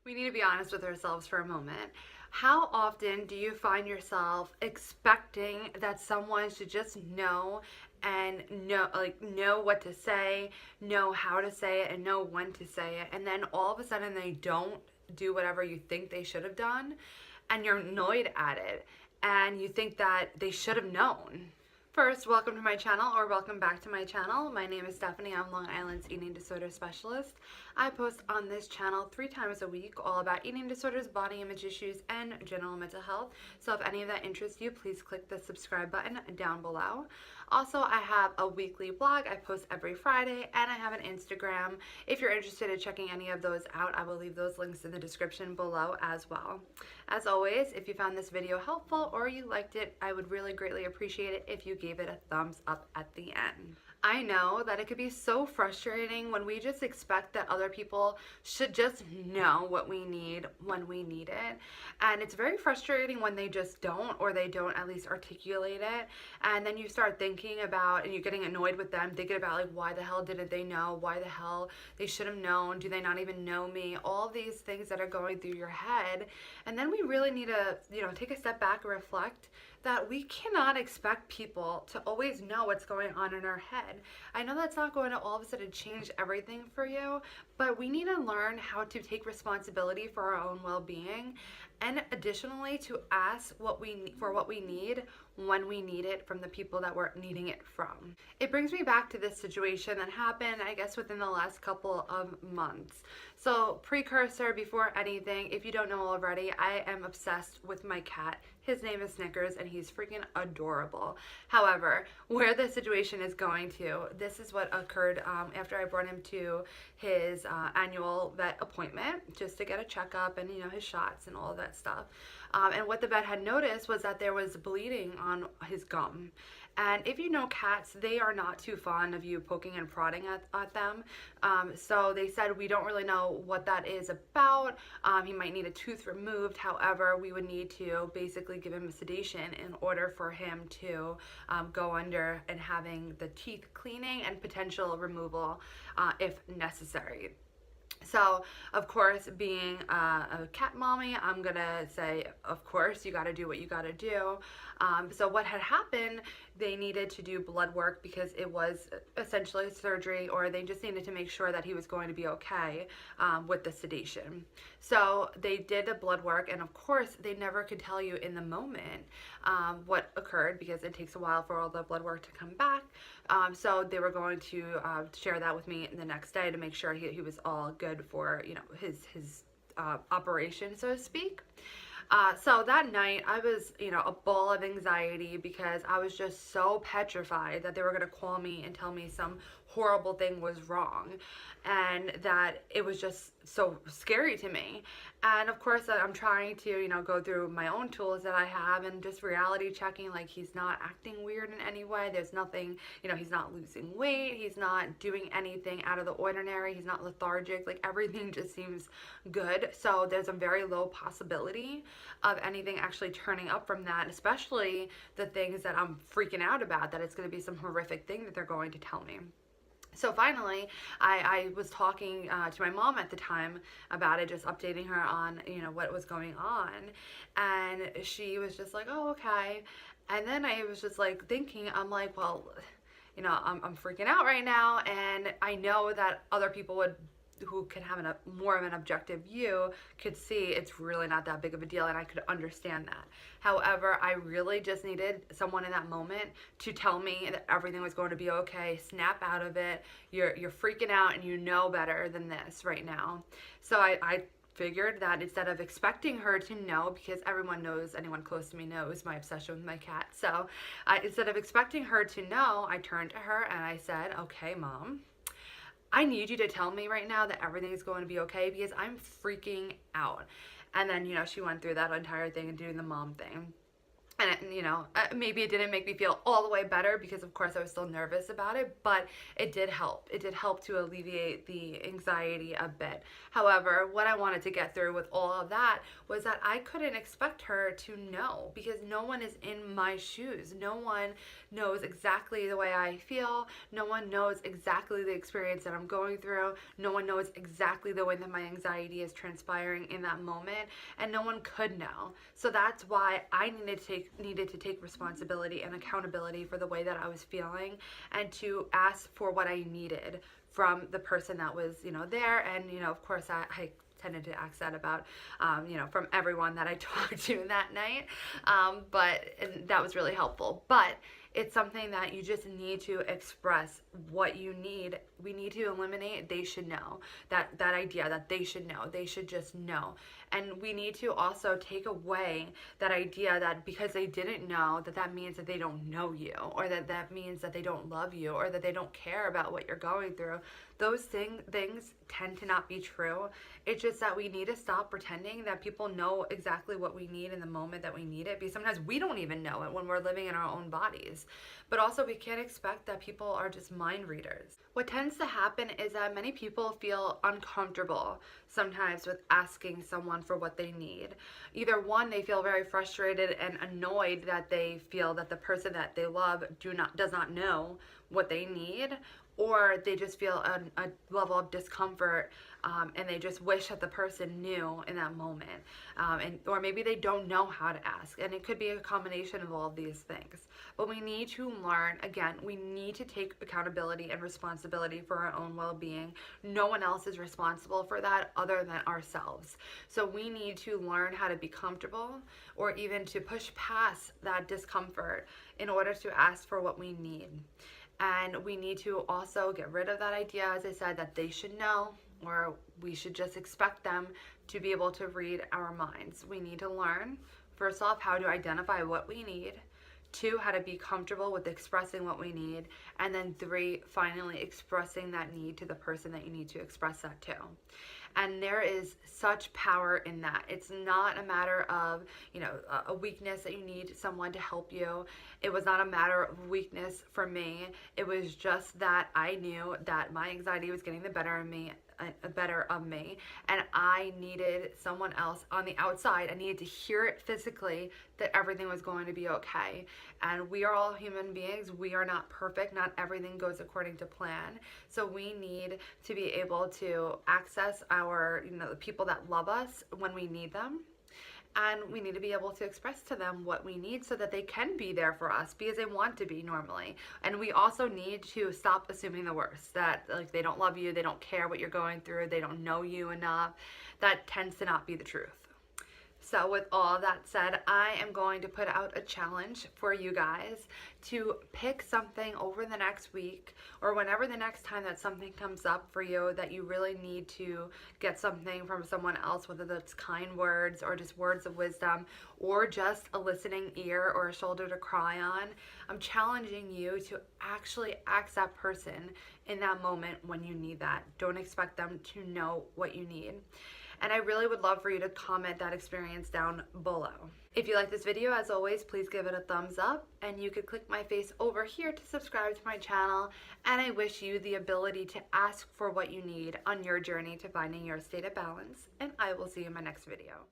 We need to be honest with ourselves for a moment. How often do you find yourself expecting that someone should just know and know what to say, know how to say it, and know when to say it, and then all of a sudden they don't do whatever you think they should have done, and you're annoyed at it, and you think that they should have known? First, welcome to my channel, or welcome back to my channel. My name is Stephanie. I'm Long Island's eating disorder specialist. I post on this channel 3 times a week all about eating disorders, body image issues, and general mental health. So if any of that interests you, please click the subscribe button down below. Also, I have a weekly blog. I post every Friday, and I have an Instagram. If you're interested in checking any of those out, I will leave those links in the description below as well. As always, if you found this video helpful or you liked it, I would really greatly appreciate it if you gave it a thumbs up at the end. I know that it could be so frustrating when we just expect that other people should just know what we need when we need it. And it's very frustrating when they just don't, or they don't at least articulate it. And then you start thinking about, and you're getting annoyed with them, thinking about like, why the hell didn't they know? Why the hell they should have known? Do they not even know me? All these things that are going through your head. And then we really need to, take a step back and reflect that we cannot expect people to always know what's going on in our head. I know that's not going to all of a sudden change everything for you, but we need to learn how to take responsibility for our own well-being, and additionally to ask what we need when we need it from the people that we're needing it from. It brings me back to this situation that happened, I guess, within the last couple of months. So precursor, before anything, if you don't know already, I am obsessed with my cat. His name is Snickers, and he's freaking adorable. However, where the situation is going to, this is what occurred after I brought him to his annual vet appointment just to get a checkup and, his shots and all of that stuff. And what the vet had noticed was that there was bleeding on his gum. And if you know cats, they are not too fond of you poking and prodding at them. So they said, we don't really know what that is about. He might need a tooth removed. However, we would need to basically give him a sedation in order for him to go under and having the teeth cleaning and potential removal if necessary. So, of course, being a cat mommy, I'm gonna say, of course, you gotta do what you gotta do. So what had happened, they needed to do blood work because it was essentially surgery, or they just needed to make sure that he was going to be okay with the sedation. So they did the blood work, and of course, they never could tell you in the moment what occurred because it takes a while for all the blood work to come back. So they were going to share that with me the next day to make sure he was all good for, his operation, so to speak. So that night I was, a ball of anxiety because I was just so petrified that they were going to call me and tell me some horrible thing was wrong, and that it was just so scary to me. And of course I'm trying to, go through my own tools that I have and just reality checking, like he's not acting weird in any way. There's nothing, he's not losing weight. He's not doing anything out of the ordinary. He's not lethargic. Like everything just seems good. So there's a very low possibility of anything actually turning up from that, especially the things that I'm freaking out about, that it's going to be some horrific thing that they're going to tell me. So finally, I was talking to my mom at the time about it, just updating her on, what was going on. And she was just like, oh, okay. And then I was just like thinking, I'm like, well, I'm freaking out right now. And I know that other people who can have more of an objective view could see it's really not that big of a deal, and I could understand that. However, I really just needed someone in that moment to tell me that everything was going to be okay. Snap out of it. You're freaking out, and you know better than this right now. So I figured that instead of expecting her to know, because anyone close to me knows my obsession with my cat. So instead of expecting her to know, I turned to her and I said, okay, Mom, I need you to tell me right now that everything is going to be okay because I'm freaking out. And then, she went through that entire thing and doing the mom thing. And maybe it didn't make me feel all the way better, because of course I was still nervous about it, but it did help. It did help to alleviate the anxiety a bit. However, what I wanted to get through with all of that was that I couldn't expect her to know, because no one is in my shoes. No one knows exactly the way I feel. No one knows exactly the experience that I'm going through. No one knows exactly the way that my anxiety is transpiring in that moment, and no one could know. So that's why I needed to take responsibility and accountability for the way that I was feeling, and to ask for what I needed from the person that was, there. And, of course, I tended to ask that about, from everyone that I talked to that night. And that was really helpful. But it's something that you just need to express what you need. We need to eliminate they should know, that idea that they should know. They should just know. And we need to also take away that idea that because they didn't know, that means that they don't know you, or that means that they don't love you, or that they don't care about what you're going through. Those things tend to not be true. It's just that we need to stop pretending that people know exactly what we need in the moment that we need it, because sometimes we don't even know it when we're living in our own bodies. But also, we can't expect that people are just mind readers. What tends to happen is that many people feel uncomfortable sometimes with asking someone for what they need. Either one, they feel very frustrated and annoyed that they feel that the person that they love does not know what they need, or they just feel a level of discomfort, and they just wish that the person knew in that moment, or maybe they don't know how to ask, and it could be a combination of all of these things. But we need to learn, again, we need to take accountability and responsibility for our own well-being. No one else is responsible for that other than ourselves. So we need to learn how to be comfortable, or even to push past that discomfort in order to ask for what we need. And we need to also get rid of that idea, as I said, that they should know, or we should just expect them to be able to read our minds. We need to learn, first off, how to identify what we need. 2, how to be comfortable with expressing what we need. And then 3, finally expressing that need to the person that you need to express that to. And there is such power in that. It's not a matter of, a weakness that you need someone to help you. It was not a matter of weakness for me. It was just that I knew that my anxiety was getting the better of me, and I needed someone else on the outside. I needed to hear it physically that everything was going to be okay. And we are all human beings. We are not perfect. Not everything goes according to plan. So we need to be able to access our, the people that love us when we need them. And we need to be able to express to them what we need so that they can be there for us, because they want to be normally. And we also need to stop assuming the worst, that like they don't love you, they don't care what you're going through, they don't know you enough. That tends to not be the truth. So with all that said, I am going to put out a challenge for you guys to pick something over the next week, or whenever the next time that something comes up for you that you really need to get something from someone else, whether that's kind words or just words of wisdom, or just a listening ear or a shoulder to cry on. I'm challenging you to actually ask that person in that moment when you need that. Don't expect them to know what you need. And I really would love for you to comment that experience down below. If you like this video, as always, please give it a thumbs up, and you could click my face over here to subscribe to my channel. And I wish you the ability to ask for what you need on your journey to finding your state of balance, and I will see you in my next video.